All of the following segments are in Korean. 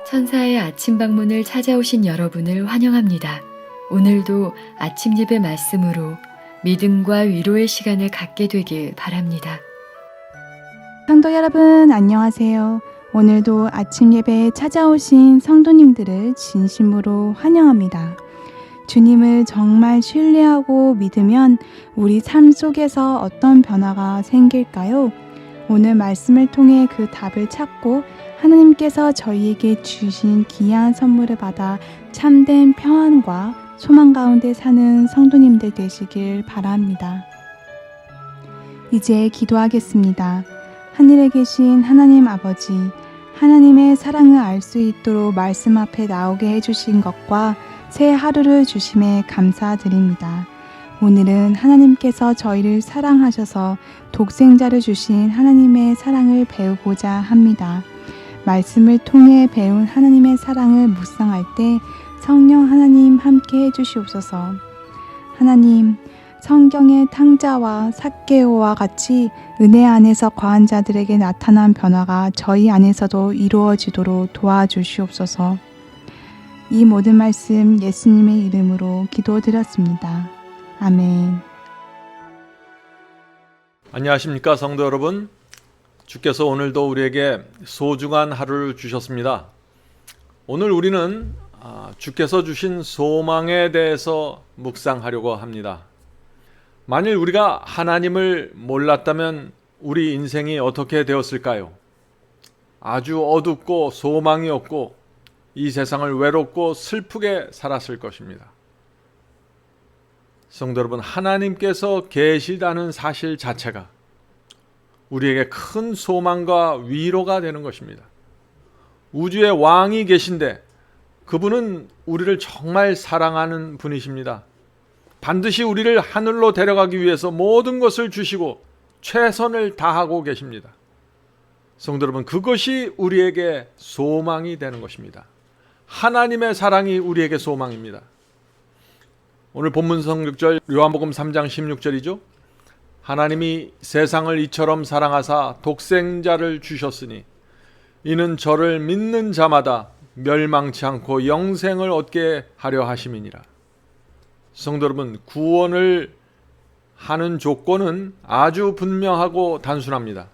천사의 아침 방문을 찾아오신 여러분을 환영합니다. 오늘도 아침 예배 말씀으로 믿음과 위로의 시간을 갖게 되길 바랍니다. 성도 여러분 안녕하세요. 오늘도 아침 예배에 찾아오신 성도님들을 진심으로 환영합니다. 주님을 정말 신뢰하고 믿으면 우리 삶 속에서 어떤 변화가 생길까요? 오늘 말씀을 통해 그 답을 찾고 하나님께서 저희에게 주신 귀한 선물을 받아 참된 평안과 소망 가운데 사는 성도님들 되시길 바랍니다. 이제 기도하겠습니다. 하늘에 계신 하나님 아버지, 하나님의 사랑을 알 수 있도록 말씀 앞에 나오게 해주신 것과 새 하루를 주심에 감사드립니다. 오늘은 하나님께서 저희를 사랑하셔서 독생자를 주신 하나님의 사랑을 배우고자 합니다. 말씀을 통해 배운 하나님의 사랑을 묵상할 때 성령 하나님 함께 해주시옵소서. 하나님, 성경의 탕자와 삭개오와 같이 은혜 안에서 거한 자들에게 나타난 변화가 저희 안에서도 이루어지도록 도와주시옵소서. 이 모든 말씀 예수님의 이름으로 기도드렸습니다. 아멘. 안녕하십니까 성도 여러분. 주께서 오늘도 우리에게 소중한 하루를 주셨습니다. 오늘 우리는 주께서 주신 소망에 대해서 묵상하려고 합니다. 만일 우리가 하나님을 몰랐다면 우리 인생이 어떻게 되었을까요? 아주 어둡고 소망이 없고 이 세상을 외롭고 슬프게 살았을 것입니다. 성도 여러분, 하나님께서 계시다는 사실 자체가 우리에게 큰 소망과 위로가 되는 것입니다. 우주의 왕이 계신데 그분은 우리를 정말 사랑하는 분이십니다. 반드시 우리를 하늘로 데려가기 위해서 모든 것을 주시고 최선을 다하고 계십니다. 성도 여러분, 그것이 우리에게 소망이 되는 것입니다. 하나님의 사랑이 우리에게 소망입니다. 오늘 본문 성격절 요한복음 3장 16절이죠. 하나님이 세상을 이처럼 사랑하사 독생자를 주셨으니 이는 저를 믿는 자마다 멸망치 않고 영생을 얻게 하려 하심이니라. 성도 여러분, 구원을 하는 조건은 아주 분명하고 단순합니다.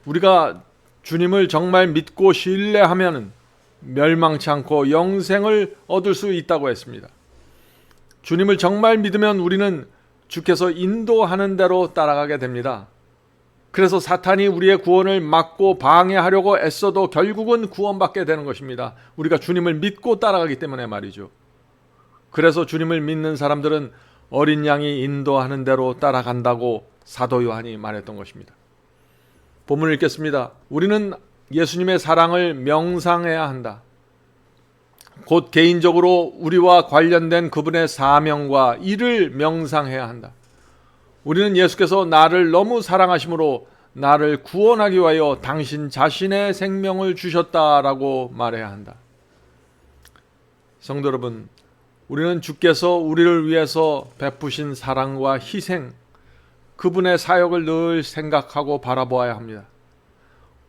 우리가 주님을 정말 믿고 신뢰하면 멸망치 않고 영생을 얻을 수 있다고 했습니다. 주님을 정말 믿으면 우리는 주께서 인도하는 대로 따라가게 됩니다. 그래서 사탄이 우리의 구원을 막고 방해하려고 애써도 결국은 구원받게 되는 것입니다. 우리가 주님을 믿고 따라가기 때문에 말이죠. 그래서 주님을 믿는 사람들은 어린 양이 인도하는 대로 따라간다고 사도 요한이 말했던 것입니다. 본문을 읽겠습니다. 우리는 예수님의 사랑을 명상해야 한다. 곧 개인적으로 우리와 관련된 그분의 사명과 일을 명상해야 한다. 우리는 예수께서 나를 너무 사랑하심으로 나를 구원하기 위하여 당신 자신의 생명을 주셨다라고 말해야 한다. 성도 여러분, 우리는 주께서 우리를 위해서 베푸신 사랑과 희생, 그분의 사역을 늘 생각하고 바라보아야 합니다.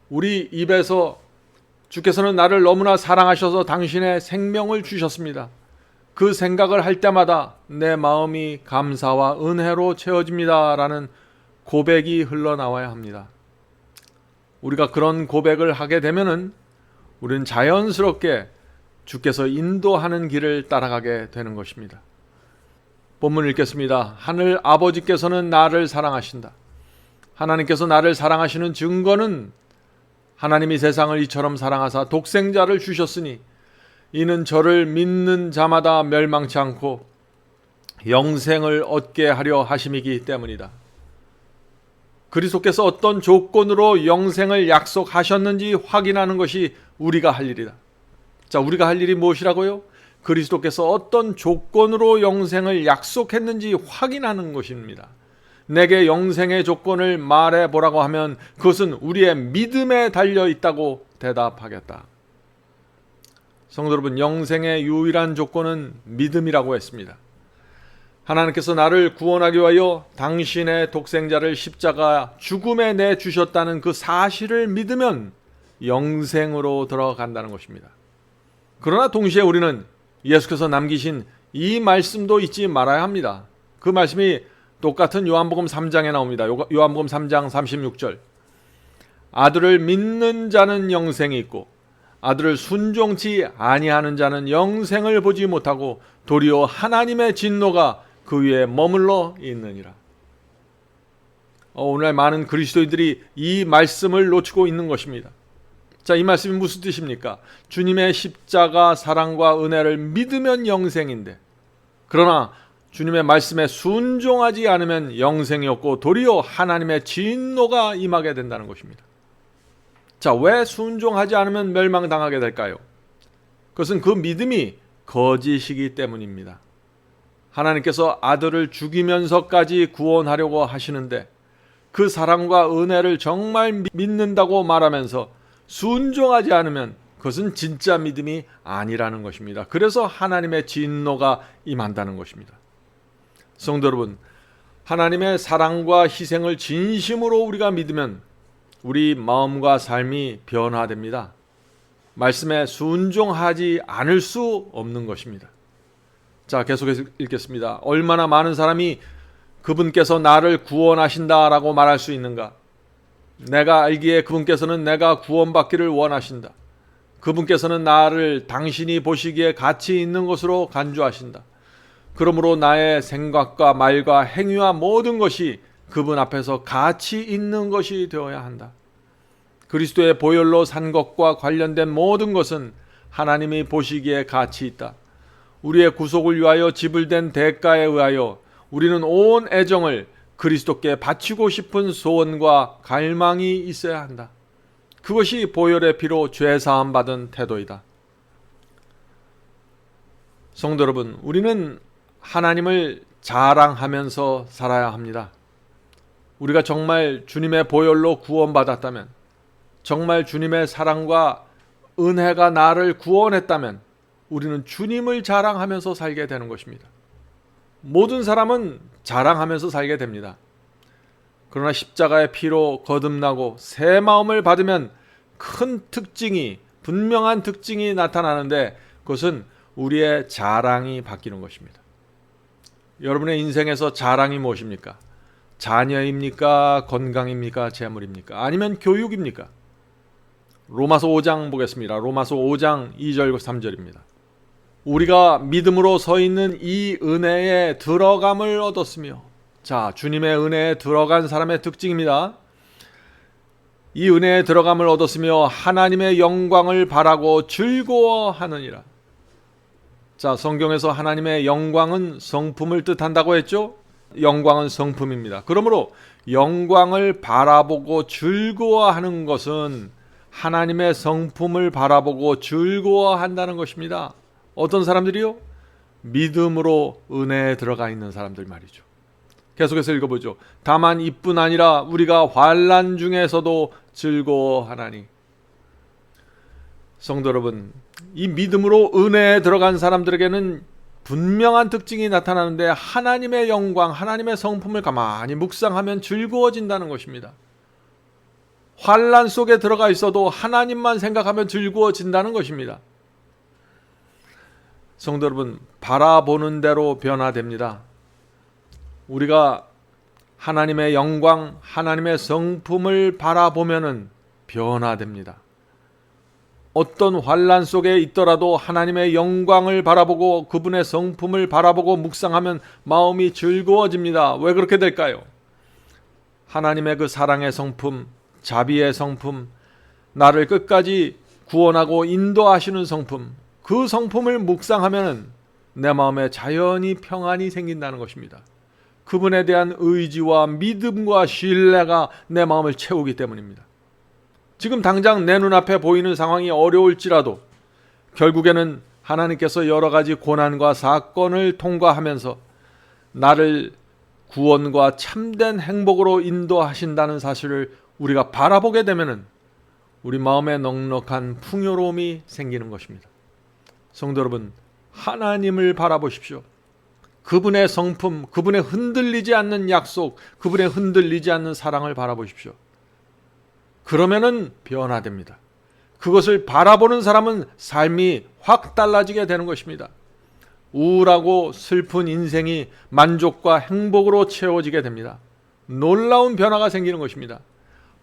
우리 입에서 주께서는 나를 너무나 사랑하셔서 당신의 생명을 주셨습니다. 그 생각을 할 때마다 내 마음이 감사와 은혜로 채워집니다. 라는 고백이 흘러나와야 합니다. 우리가 그런 고백을 하게 되면은 우리는 자연스럽게 주께서 인도하는 길을 따라가게 되는 것입니다. 본문을 읽겠습니다. 하늘 아버지께서는 나를 사랑하신다. 하나님께서 나를 사랑하시는 증거는 하나님이 세상을 이처럼 사랑하사 독생자를 주셨으니 이는 저를 믿는 자마다 멸망치 않고 영생을 얻게 하려 하심이기 때문이다. 그리스도께서 어떤 조건으로 영생을 약속하셨는지 확인하는 것이 우리가 할 일이다. 자, 우리가 할 일이 무엇이라고요? 그리스도께서 어떤 조건으로 영생을 약속했는지 확인하는 것입니다. 내게 영생의 조건을 말해보라고 하면 그것은 우리의 믿음에 달려 있다고 대답하겠다. 성도 여러분, 영생의 유일한 조건은 믿음이라고 했습니다. 하나님께서 나를 구원하기 위하여 당신의 독생자를 십자가 죽음에 내주셨다는 그 사실을 믿으면 영생으로 들어간다는 것입니다. 그러나 동시에 우리는 예수께서 남기신 이 말씀도 잊지 말아야 합니다. 그 말씀이 똑같은 요한복음 3장에 나옵니다. 요한복음 3장 36절. 아들을 믿는 자는 영생이 있고 아들을 순종치 아니하는 자는 영생을 보지 못하고 도리어 하나님의 진노가 그 위에 머물러 있느니라. 오늘날 많은 그리스도인들이 이 말씀을 놓치고 있는 것입니다. 자, 이 말씀이 무슨 뜻입니까? 주님의 십자가 사랑과 은혜를 믿으면 영생인데, 그러나 주님의 말씀에 순종하지 않으면 영생이 없고 도리어 하나님의 진노가 임하게 된다는 것입니다. 자, 왜 순종하지 않으면 멸망당하게 될까요? 그것은 그 믿음이 거짓이기 때문입니다. 하나님께서 아들을 죽이면서까지 구원하려고 하시는데 그 사랑과 은혜를 정말 믿는다고 말하면서 순종하지 않으면 그것은 진짜 믿음이 아니라는 것입니다. 그래서 하나님의 진노가 임한다는 것입니다. 성도 여러분, 하나님의 사랑과 희생을 진심으로 우리가 믿으면 우리 마음과 삶이 변화됩니다. 말씀에 순종하지 않을 수 없는 것입니다. 자, 계속해서 읽겠습니다. 얼마나 많은 사람이 그분께서 나를 구원하신다라고 말할 수 있는가? 내가 알기에 그분께서는 내가 구원받기를 원하신다. 그분께서는 나를 당신이 보시기에 가치 있는 것으로 간주하신다. 그러므로 나의 생각과 말과 행위와 모든 것이 그분 앞에서 가치 있는 것이 되어야 한다. 그리스도의 보혈로 산 것과 관련된 모든 것은 하나님이 보시기에 가치 있다. 우리의 구속을 위하여 지불된 대가에 의하여 우리는 온 애정을 그리스도께 바치고 싶은 소원과 갈망이 있어야 한다. 그것이 보혈의 피로 죄사함 받은 태도이다. 성도 여러분, 우리는 하나님을 자랑하면서 살아야 합니다. 우리가 정말 주님의 보혈로 구원받았다면, 정말 주님의 사랑과 은혜가 나를 구원했다면 우리는 주님을 자랑하면서 살게 되는 것입니다. 모든 사람은 자랑하면서 살게 됩니다. 그러나 십자가의 피로 거듭나고 새 마음을 받으면 큰 특징이, 분명한 특징이 나타나는데 그것은 우리의 자랑이 바뀌는 것입니다. 여러분의 인생에서 자랑이 무엇입니까? 자녀입니까? 건강입니까? 재물입니까? 아니면 교육입니까? 로마서 5장 보겠습니다. 로마서 5장 2절 3절입니다. 우리가 믿음으로 서 있는 이 은혜에 들어감을 얻었으며, 자, 주님의 은혜에 들어간 사람의 특징입니다. 이 은혜에 들어감을 얻었으며 하나님의 영광을 바라고 즐거워하느니라. 자, 성경에서 하나님의 영광은 성품을 뜻한다고 했죠? 영광은 성품입니다. 그러므로 영광을 바라보고 즐거워하는 것은 하나님의 성품을 바라보고 즐거워한다는 것입니다. 어떤 사람들이요? 믿음으로 은혜에 들어가 있는 사람들 말이죠. 계속해서 읽어보죠. 다만 이뿐 아니라 우리가 환난 중에서도 즐거워하나니. 성도 여러분, 이 믿음으로 은혜에 들어간 사람들에게는 분명한 특징이 나타나는데 하나님의 영광, 하나님의 성품을 가만히 묵상하면 즐거워진다는 것입니다. 환난 속에 들어가 있어도 하나님만 생각하면 즐거워진다는 것입니다. 성도 여러분, 바라보는 대로 변화됩니다. 우리가 하나님의 영광, 하나님의 성품을 바라보면은 변화됩니다. 어떤 환난 속에 있더라도 하나님의 영광을 바라보고 그분의 성품을 바라보고 묵상하면 마음이 즐거워집니다. 왜 그렇게 될까요? 하나님의 그 사랑의 성품, 자비의 성품, 나를 끝까지 구원하고 인도하시는 성품, 그 성품을 묵상하면 내 마음에 자연히 평안이 생긴다는 것입니다. 그분에 대한 의지와 믿음과 신뢰가 내 마음을 채우기 때문입니다. 지금 당장 내 눈앞에 보이는 상황이 어려울지라도 결국에는 하나님께서 여러 가지 고난과 사건을 통과하면서 나를 구원과 참된 행복으로 인도하신다는 사실을 우리가 바라보게 되면은 우리 마음에 넉넉한 풍요로움이 생기는 것입니다. 성도 여러분, 하나님을 바라보십시오. 그분의 성품, 그분의 흔들리지 않는 약속, 그분의 흔들리지 않는 사랑을 바라보십시오. 그러면은 변화됩니다. 그것을 바라보는 사람은 삶이 확 달라지게 되는 것입니다. 우울하고 슬픈 인생이 만족과 행복으로 채워지게 됩니다. 놀라운 변화가 생기는 것입니다.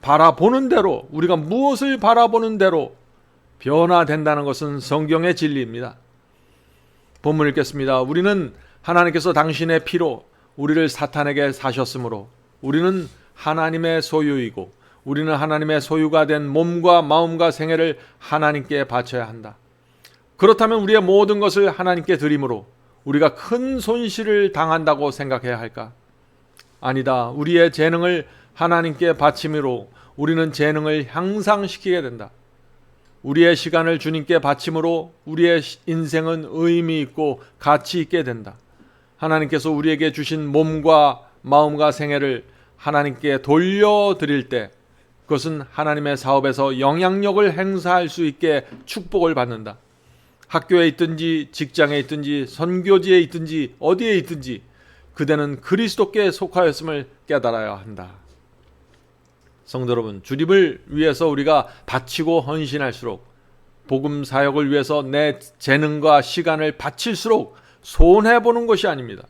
바라보는 대로, 우리가 무엇을 바라보는 대로 변화된다는 것은 성경의 진리입니다. 본문 읽겠습니다. 우리는 하나님께서 당신의 피로 우리를 사탄에게 사셨으므로 우리는 하나님의 소유이고 우리는 하나님의 소유가 된 몸과 마음과 생애를 하나님께 바쳐야 한다. 그렇다면 우리의 모든 것을 하나님께 드림으로 우리가 큰 손실을 당한다고 생각해야 할까? 아니다. 우리의 재능을 하나님께 바침으로 우리는 재능을 향상시키게 된다. 우리의 시간을 주님께 바침으로 우리의 인생은 의미 있고 가치 있게 된다. 하나님께서 우리에게 주신 몸과 마음과 생애를 하나님께 돌려드릴 때 그것은 하나님의 사업에서 영향력을 행사할 수 있게 축복을 받는다. 학교에 있든지 직장에 있든지 선교지에 있든지 어디에 있든지 그대는 그리스도께 속하였음을 깨달아야 한다. 성도 여러분, 주님을 위해서 우리가 바치고 헌신할수록, 복음 사역을 위해서 내 재능과 시간을 바칠수록 손해보는 것이 아닙니다.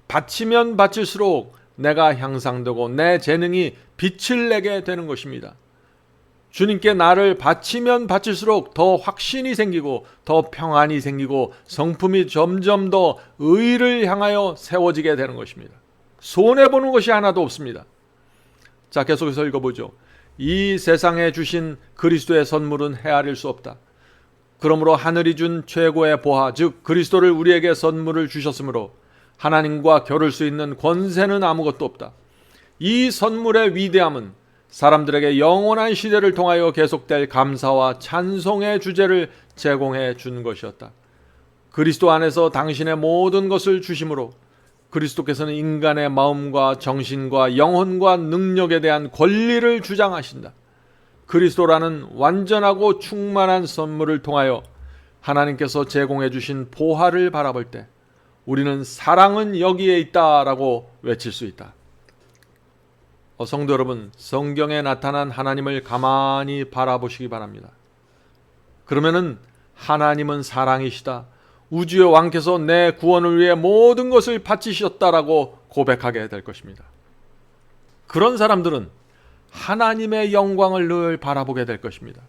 바치면 바칠수록 내가 향상되고 내 재능이 빛을 내게 되는 것입니다. 주님께 나를 바치면 바칠수록 더 확신이 생기고 더 평안이 생기고 성품이 점점 더 의를 향하여 세워지게 되는 것입니다. 손해보는 것이 하나도 없습니다. 자, 계속해서 읽어보죠. 이 세상에 주신 그리스도의 선물은 헤아릴 수 없다. 그러므로 하늘이 준 최고의 보화, 즉 그리스도를 우리에게 선물을 주셨으므로 하나님과 겨룰 수 있는 권세는 아무것도 없다. 이 선물의 위대함은 사람들에게 영원한 시대를 통하여 계속될 감사와 찬송의 주제를 제공해 준 것이었다. 그리스도 안에서 당신의 모든 것을 주심으로 그리스도께서는 인간의 마음과 정신과 영혼과 능력에 대한 권리를 주장하신다. 그리스도라는 완전하고 충만한 선물을 통하여 하나님께서 제공해 주신 보화를 바라볼 때 우리는 사랑은 여기에 있다라고 외칠 수 있다. 성도 여러분, 성경에 나타난 하나님을 가만히 바라보시기 바랍니다. 그러면은 하나님은 사랑이시다. 우주의 왕께서 내 구원을 위해 모든 것을 바치셨다라고 고백하게 될 것입니다. 그런 사람들은 하나님의 영광을 늘 바라보게 될 것입니다.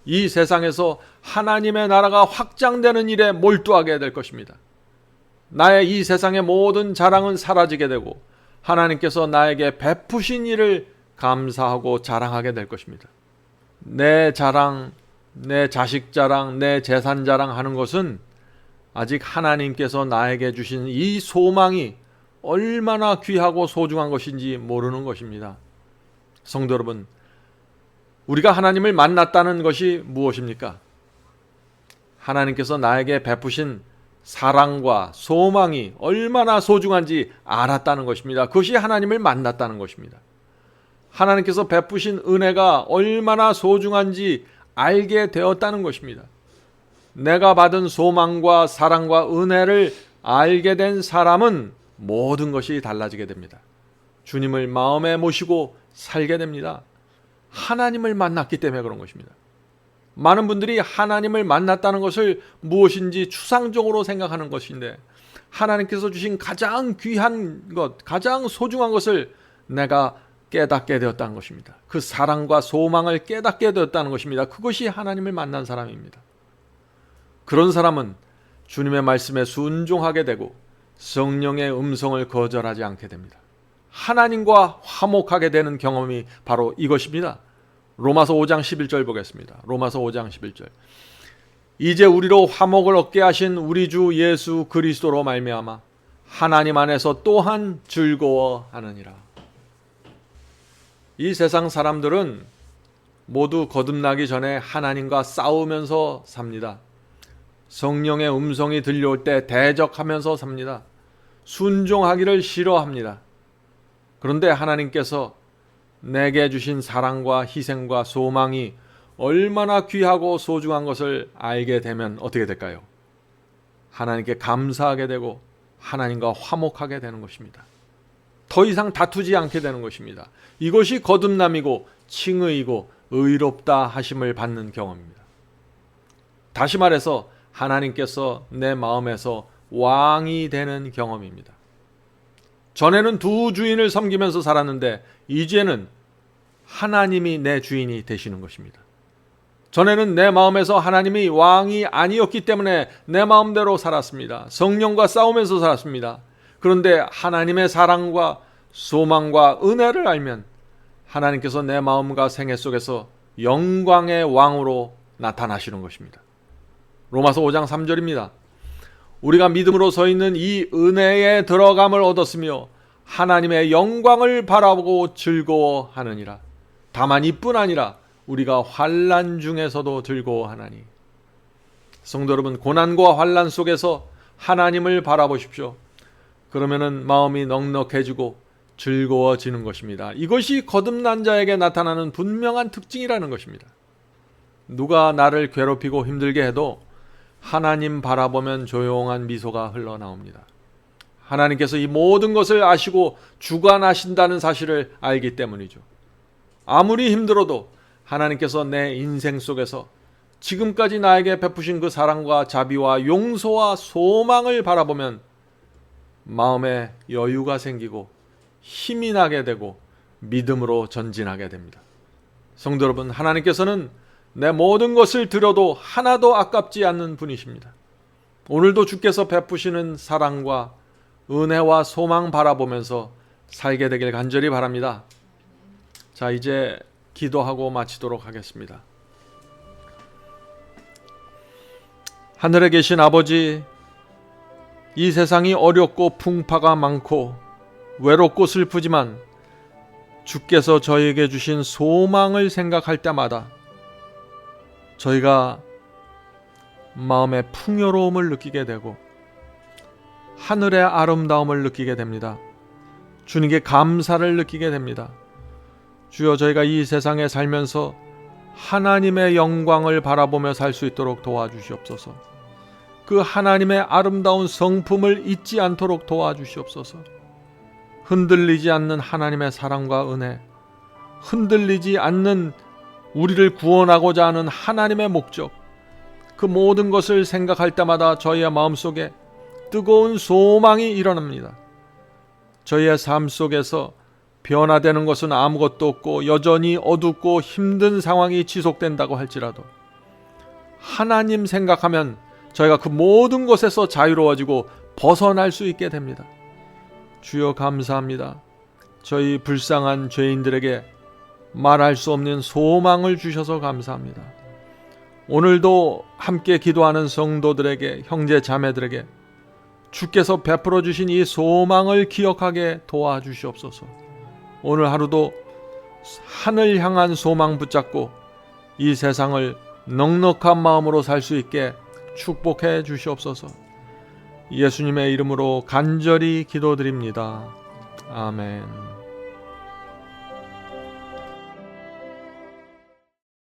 이 세상에서 하나님의 나라가 확장되는 일에 몰두하게 될 것입니다. 나의 이 세상의 모든 자랑은 사라지게 되고 하나님께서 나에게 베푸신 일을 감사하고 자랑하게 될 것입니다. 내 자랑, 내 자식 자랑, 내 재산 자랑하는 것은 아직 하나님께서 나에게 주신 이 소망이 얼마나 귀하고 소중한 것인지 모르는 것입니다. 성도 여러분, 우리가 하나님을 만났다는 것이 무엇입니까? 하나님께서 나에게 베푸신 사랑과 소망이 얼마나 소중한지 알았다는 것입니다. 그것이 하나님을 만났다는 것입니다. 하나님께서 베푸신 은혜가 얼마나 소중한지 알게 되었다는 것입니다. 내가 받은 소망과 사랑과 은혜를 알게 된 사람은 모든 것이 달라지게 됩니다. 주님을 마음에 모시고 살게 됩니다. 하나님을 만났기 때문에 그런 것입니다. 많은 분들이 하나님을 만났다는 것을 무엇인지 추상적으로 생각하는 것인데 하나님께서 주신 가장 귀한 것, 가장 소중한 것을 내가 깨닫게 되었다는 것입니다. 그 사랑과 소망을 깨닫게 되었다는 것입니다. 그것이 하나님을 만난 사람입니다. 그런 사람은 주님의 말씀에 순종하게 되고 성령의 음성을 거절하지 않게 됩니다. 하나님과 화목하게 되는 경험이 바로 이것입니다. 로마서 5장 11절 보겠습니다. 로마서 5장 11절. 이제 우리로 화목을 얻게 하신 우리 주 예수 그리스도로 말미암아 하나님 안에서 또한 즐거워하느니라. 이 세상 사람들은 모두 거듭나기 전에 하나님과 싸우면서 삽니다. 성령의 음성이 들려올 때 대적하면서 삽니다. 순종하기를 싫어합니다. 그런데 하나님께서 내게 주신 사랑과 희생과 소망이 얼마나 귀하고 소중한 것을 알게 되면 어떻게 될까요? 하나님께 감사하게 되고 하나님과 화목하게 되는 것입니다. 더 이상 다투지 않게 되는 것입니다. 이것이 거듭남이고 칭의이고 의롭다 하심을 받는 경험입니다. 다시 말해서 하나님께서 내 마음에서 왕이 되는 경험입니다. 전에는 두 주인을 섬기면서 살았는데 이제는 하나님이 내 주인이 되시는 것입니다. 전에는 내 마음에서 하나님이 왕이 아니었기 때문에 내 마음대로 살았습니다. 성령과 싸우면서 살았습니다. 그런데 하나님의 사랑과 소망과 은혜를 알면 하나님께서 내 마음과 생애 속에서 영광의 왕으로 나타나시는 것입니다. 로마서 5장 3절입니다. 우리가 믿음으로 서 있는 이 은혜에 들어감을 얻었으며 하나님의 영광을 바라보고 즐거워하느니라. 다만 이뿐 아니라 우리가 환난 중에서도 즐거워하나니. 성도 여러분, 고난과 환난 속에서 하나님을 바라보십시오. 그러면은 마음이 넉넉해지고 즐거워지는 것입니다. 이것이 거듭난 자에게 나타나는 분명한 특징이라는 것입니다. 누가 나를 괴롭히고 힘들게 해도 하나님 바라보면 조용한 미소가 흘러나옵니다. 하나님께서 이 모든 것을 아시고 주관하신다는 사실을 알기 때문이죠. 아무리 힘들어도 하나님께서 내 인생 속에서 지금까지 나에게 베푸신 그 사랑과 자비와 용서와 소망을 바라보면 마음에 여유가 생기고 힘이 나게 되고 믿음으로 전진하게 됩니다. 성도 여러분, 하나님께서는 내 모든 것을 드려도 하나도 아깝지 않는 분이십니다. 오늘도 주께서 베푸시는 사랑과 은혜와 소망 바라보면서 살게 되길 간절히 바랍니다. 자, 이제 기도하고 마치도록 하겠습니다. 하늘에 계신 아버지, 이 세상이 어렵고 풍파가 많고 외롭고 슬프지만 주께서 저희에게 주신 소망을 생각할 때마다 저희가 마음의 풍요로움을 느끼게 되고 하늘의 아름다움을 느끼게 됩니다. 주님께 감사를 느끼게 됩니다. 주여, 저희가 이 세상에 살면서 하나님의 영광을 바라보며 살 수 있도록 도와주시옵소서. 그 하나님의 아름다운 성품을 잊지 않도록 도와주시옵소서. 흔들리지 않는 하나님의 사랑과 은혜, 흔들리지 않는 우리를 구원하고자 하는 하나님의 목적, 그 모든 것을 생각할 때마다 저희의 마음속에 뜨거운 소망이 일어납니다. 저희의 삶 속에서 변화되는 것은 아무것도 없고 여전히 어둡고 힘든 상황이 지속된다고 할지라도 하나님 생각하면 저희가 그 모든 것에서 자유로워지고 벗어날 수 있게 됩니다. 주여, 감사합니다. 저희 불쌍한 죄인들에게 말할 수 없는 소망을 주셔서 감사합니다. 오늘도 함께 기도하는 성도들에게, 형제 자매들에게 주께서 베풀어 주신 이 소망을 기억하게 도와주시옵소서. 오늘 하루도 하늘 향한 소망 붙잡고 이 세상을 넉넉한 마음으로 살 수 있게 축복해 주시옵소서. 예수님의 이름으로 간절히 기도드립니다. 아멘.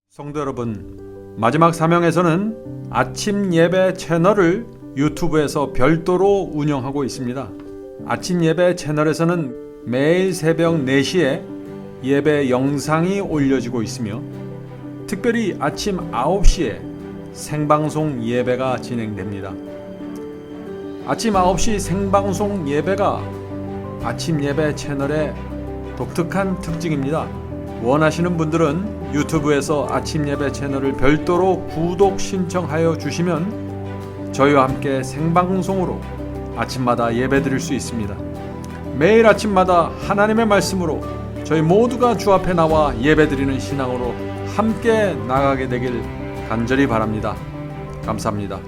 성도 여러분, 마지막 사명에서는 아침 예배 채널을 유튜브에서 별도로 운영하고 있습니다. 아침 예배 채널에서는 매일 새벽 4시에 예배 영상이 올려지고 있으며 특별히 아침 9시에 생방송 예배가 진행됩니다. 아침 9시 생방송 예배가 아침 예배 채널의 독특한 특징입니다. 원하시는 분들은 유튜브에서 아침 예배 채널을 별도로 구독 신청하여 주시면 저희와 함께 생방송으로 아침마다 예배 드릴 수 있습니다. 매일 아침마다 하나님의 말씀으로 저희 모두가 주 앞에 나와 예배 드리는 신앙으로 함께 나가게 되길 간절히 바랍니다. 감사합니다.